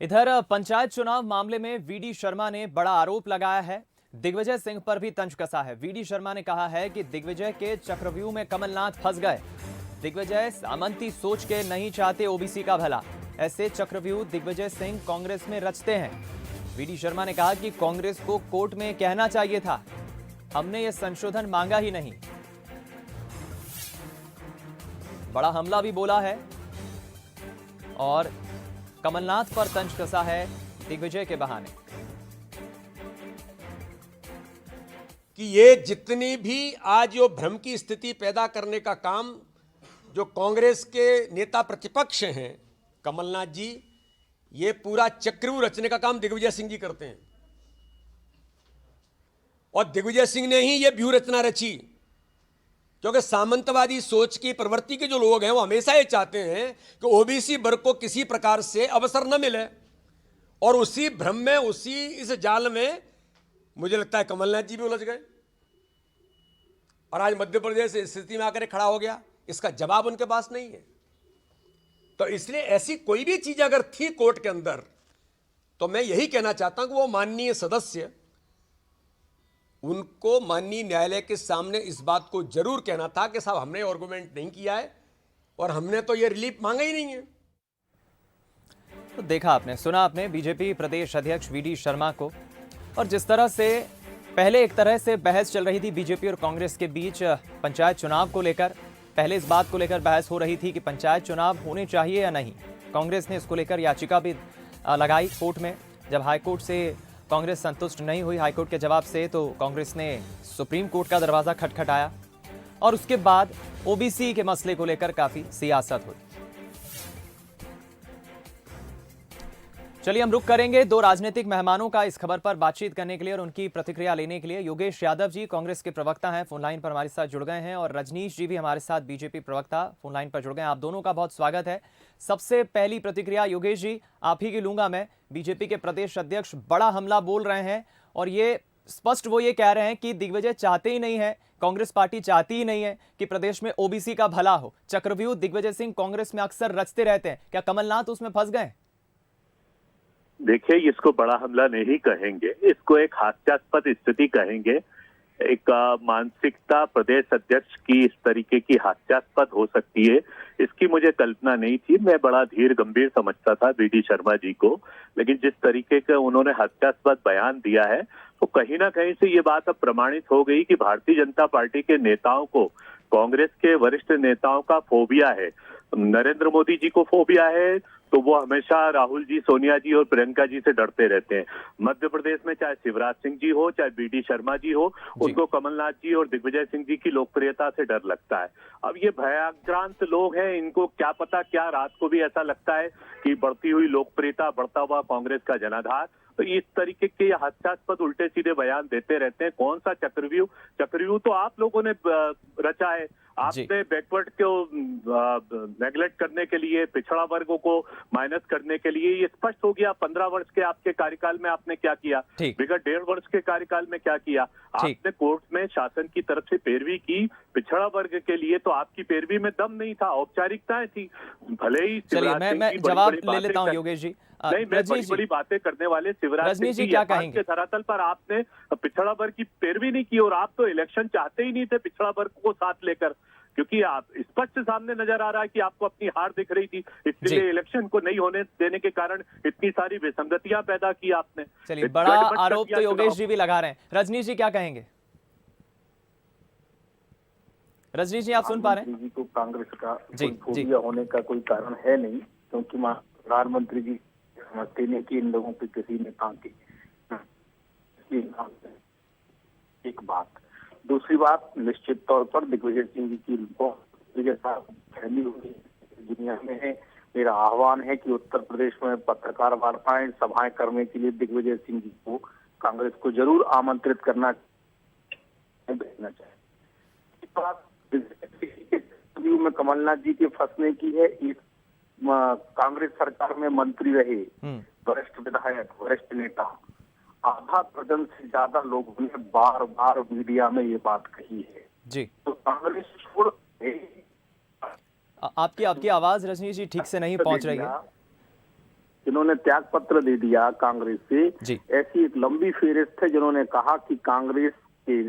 इधर पंचायत चुनाव मामले में वीडी शर्मा ने बड़ा आरोप लगाया है। दिग्विजय सिंह पर भी तंज कसा है। वीडी शर्मा ने कहा है कि दिग्विजय के चक्रव्यूह में कमलनाथ फंस गए। दिग्विजय सामंती सोच के नहीं चाहते ओबीसी का भला। ऐसे चक्रव्यूह दिग्विजय सिंह कांग्रेस में रचते हैं। वीडी शर्मा ने कहा कि कांग्रेस को कोर्ट में कहना चाहिए था, हमने ये संशोधन मांगा ही नहीं। बड़ा हमला भी बोला है और कमलनाथ पर तंज कसा है दिग्विजय के बहाने कि ये जितनी भी आज यो भ्रम की स्थिति पैदा करने का काम जो कांग्रेस के नेता प्रतिपक्ष हैं कमलनाथ जी, ये पूरा चक्रव्यूह रचने का काम दिग्विजय सिंह जी करते हैं और दिग्विजय सिंह ने ही ये व्यूह रचना रची, क्योंकि सामंतवादी सोच की प्रवृत्ति के जो लोग हैं वो हमेशा ये चाहते हैं कि ओबीसी वर्ग को किसी प्रकार से अवसर न मिले और उसी भ्रम में, उसी इस जाल में मुझे लगता है कमलनाथ जी भी उलझ गए और आज मध्य प्रदेश इस स्थिति में आकर खड़ा हो गया। इसका जवाब उनके पास नहीं है। तो इसलिए ऐसी कोई भी चीज अगर थी कोर्ट के अंदर तो मैं यही कहना चाहता हूं कि वो माननीय सदस्य, उनको माननीय न्यायालय के सामने इस बात को जरूर कहना था कि साहब हमने आर्गुमेंट नहीं किया है और हमने तो ये रिलीफ मांगा ही नहीं है। तो देखा आपने, सुना आपने बीजेपी प्रदेश अध्यक्ष वीडी शर्मा को, और जिस तरह से पहले एक तरह से बहस चल रही थी बीजेपी और कांग्रेस के बीच पंचायत चुनाव को लेकर। पहले इस बात को लेकर बहस हो रही थी कि पंचायत चुनाव होने चाहिए या नहीं। कांग्रेस ने इसको लेकर याचिका भी लगाई कोर्ट में। जब हाईकोर्ट से कांग्रेस संतुष्ट नहीं हुई हाईकोर्ट के जवाब से, तो कांग्रेस ने सुप्रीम कोर्ट का दरवाजा खटखटाया और उसके बाद ओबीसी के मसले को लेकर काफी सियासत हुई। चलिए हम रुक करेंगे दो राजनीतिक मेहमानों का इस खबर पर बातचीत करने के लिए और उनकी प्रतिक्रिया लेने के लिए। योगेश यादव जी कांग्रेस के प्रवक्ता हैं, फोन लाइन पर हमारे साथ जुड़ गए हैं, और रजनीश जी भी हमारे साथ बीजेपी प्रवक्ता फोन लाइन पर जुड़ गए हैं। आप दोनों का बहुत स्वागत है। सबसे पहली प्रतिक्रिया योगेश जी आप ही की लूंगा मैं। बीजेपी के प्रदेश अध्यक्ष बड़ा हमला बोल रहे हैं और ये स्पष्ट वो ये कह रहे हैं कि दिग्विजय चाहते ही नहीं है, कांग्रेस पार्टी चाहती ही नहीं है कि प्रदेश में ओबीसी का भला हो। चक्रव्यूह दिग्विजय सिंह कांग्रेस में अक्सर रचते रहते हैं, क्या कमलनाथ उसमें फंस गए? देखिए, इसको बड़ा हमला नहीं कहेंगे, इसको एक हास्यास्पद स्थिति कहेंगे। एक मानसिकता प्रदेश अध्यक्ष की इस तरीके की हास्यास्पद हो सकती है, इसकी मुझे कल्पना नहीं थी। मैं बड़ा धीर गंभीर समझता था वीडी शर्मा जी को, लेकिन जिस तरीके का उन्होंने हास्यास्पद बयान दिया है तो कहीं ना कहीं से ये बात अब प्रमाणित हो गई कि भारतीय जनता पार्टी के नेताओं को, कांग्रेस के वरिष्ठ नेताओं का फोबिया है। नरेंद्र मोदी जी को फोबिया है तो वो हमेशा राहुल जी, सोनिया जी और प्रियंका जी से डरते रहते हैं। मध्य प्रदेश में चाहे शिवराज सिंह जी हो, चाहे वीडी शर्मा जी हो, उनको कमलनाथ जी और दिग्विजय सिंह जी की लोकप्रियता से डर लगता है। अब ये भयाक्रांत लोग हैं, इनको क्या पता, क्या रात को भी ऐसा लगता है कि बढ़ती हुई लोकप्रियता, बढ़ता हुआ कांग्रेस का जनाधार, तो इस तरीके के हास्यास्पद उल्टे सीधे बयान देते रहते हैं। कौन सा चक्रव्यूह? चक्रव्यूह तो आप लोगों ने रचा है। आपने बैकवर्ड को नेगलेक्ट करने के लिए, पिछड़ा वर्गों को माइनस करने के लिए, ये स्पष्ट हो गया 15 वर्ष के आपके कार्यकाल में आपने क्या किया, विगत 1.5 वर्ष के कार्यकाल में क्या किया। आपने कोर्ट में शासन की तरफ से पैरवी की पिछड़ा वर्ग के लिए, तो आपकी पैरवी में दम नहीं था, औपचारिकता थी। भले ही चलिए मैं जवाब ले लेता हूं योगेश जी। नहीं, मैं बड़ी बातें करने वाले शिवराज सिंह जी क्या कहेंगे? के धरातल पर आपने पिछड़ा वर्ग की पैरवी नहीं की और आप तो इलेक्शन चाहते ही नहीं थे पिछड़ा वर्ग को साथ लेकर, क्योंकि आप स्पष्ट सामने नजर आ रहा है कि आपको अपनी हार दिख रही थी, इसलिए इलेक्शन को नहीं होने देने के कारण इतनी सारी विसंगतियां पैदा की आपने। चलिए, बड़ा आरोप तो योगेश जी भी लगा रहे हैं। रजनीश जी क्या कहेंगे? रजनीश जी आप सुन पा रहे हैं? जी को कांग्रेस का फोबिया होने का कोई कारण है नहीं, क्योंकि प्रधानमंत्री जी समझते नहीं कि इन लोगों के किसी ने काम की। एक बात, दूसरी बात, निश्चित तौर पर दिग्विजय सिंह जी की फैली हुई दुनिया में है। मेरा आह्वान है कि उत्तर प्रदेश में पत्रकार वार्ताएं, सभाएं करने के लिए दिग्विजय सिंह जी को, कांग्रेस को जरूर आमंत्रित करना भेजना चाहिए। में कमलनाथ जी के फंसने की है। एक कांग्रेस सरकार में मंत्री रहे, वरिष्ठ विधायक, वरिष्ठ नेता, आधा दर्जन से ज्यादा लोगों ने बार बार मीडिया में ये बात कही है जी। तो कांग्रेस छोड़ आपकी आवाज रजनीश जी ठीक से नहीं पहुंच रही है। जिन्होंने त्याग पत्र दे दिया कांग्रेस से, जी। ऐसी एक लंबी फेहरिस्त है जिन्होंने कहा कि कांग्रेस के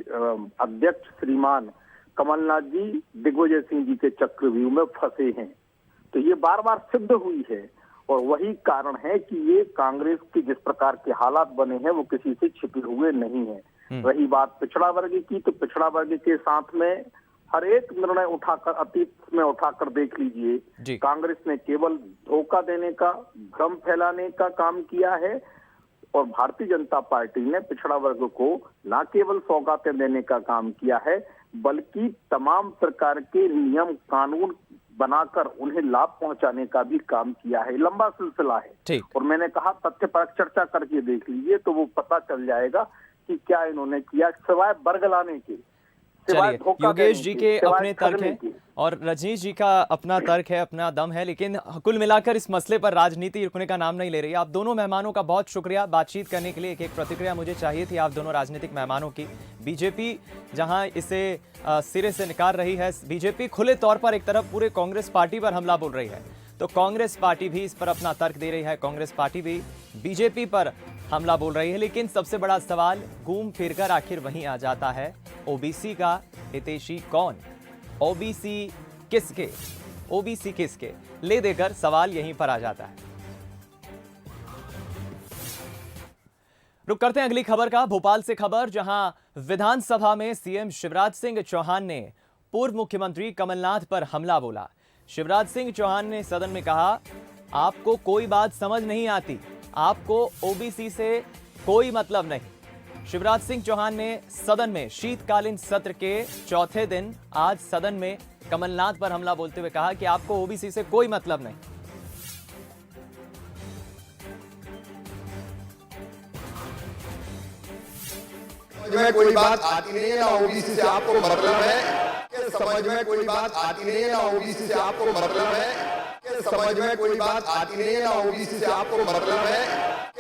अध्यक्ष श्रीमान कमलनाथ जी दिग्विजय सिंह जी के चक्रव्यूह में फंसे हैं। तो ये बार बार सिद्ध हुई है और वही कारण है कि ये कांग्रेस के जिस प्रकार के हालात बने हैं वो किसी से छिपे हुए नहीं है। रही बात पिछड़ा वर्ग की, तो पिछड़ा वर्ग के साथ में हर एक निर्णय उठाकर अतीत में उठाकर देख लीजिए, कांग्रेस ने केवल धोखा देने का, भ्रम फैलाने का काम किया है और भारतीय जनता पार्टी ने पिछड़ा वर्ग को न केवल सौगातें देने का काम किया है बल्कि तमाम प्रकार के नियम कानून बनाकर उन्हें लाभ पहुंचाने का भी काम किया है। लंबा सिलसिला है और मैंने कहा तथ्य पर चर्चा करके देख लीजिए तो वो पता चल जाएगा कि क्या इन्होंने किया सिवाय वर्ग लाने के। चलिए, योगेश जी के अपने तर्क हैं और रजनीश जी का अपना तर्क है, अपना दम है, लेकिन कुल मिलाकर इस मसले पर राजनीति रुकने का नाम नहीं ले रही है। आप दोनों मेहमानों का बहुत शुक्रिया बातचीत करने के लिए। एक प्रतिक्रिया मुझे चाहिए थी आप दोनों राजनीतिक मेहमानों की। बीजेपी जहां इसे सिरे से निकाल रही है, बीजेपी खुले तौर पर एक तरफ पूरे कांग्रेस पार्टी पर हमला बोल रही है, तो कांग्रेस पार्टी भी इस पर अपना तर्क दे रही है। कांग्रेस पार्टी भी बीजेपी पर हमला बोल रही है, लेकिन सबसे बड़ा सवाल घूम फिरकर आखिर वहीं आ जाता है, ओबीसी का हितैषी कौन, ओबीसी किसके, ओबीसी किसके, ले देकर सवाल यहीं पर आ जाता है। रुक करते हैं अगली खबर का। भोपाल से खबर, जहां विधानसभा में सीएम शिवराज सिंह चौहान ने पूर्व मुख्यमंत्री कमलनाथ पर हमला बोला। शिवराज सिंह चौहान ने सदन में कहा, आपको कोई बात समझ नहीं आती, आपको ओबीसी से कोई मतलब नहीं। शिवराज सिंह चौहान ने सदन में शीतकालीन सत्र के चौथे दिन आज सदन में कमलनाथ पर हमला बोलते हुए कहा कि आपको ओबीसी से कोई मतलब नहीं। समझ में कोई बात आती नहीं है, ना ओबीसी से आपको मतलब है कि समझ में कोई बात आती नहीं है, ना ओबीसी से आपको मतलब है कि समझ में कोई बात आती नहीं है, ना ओबीसी से आपको मतलब है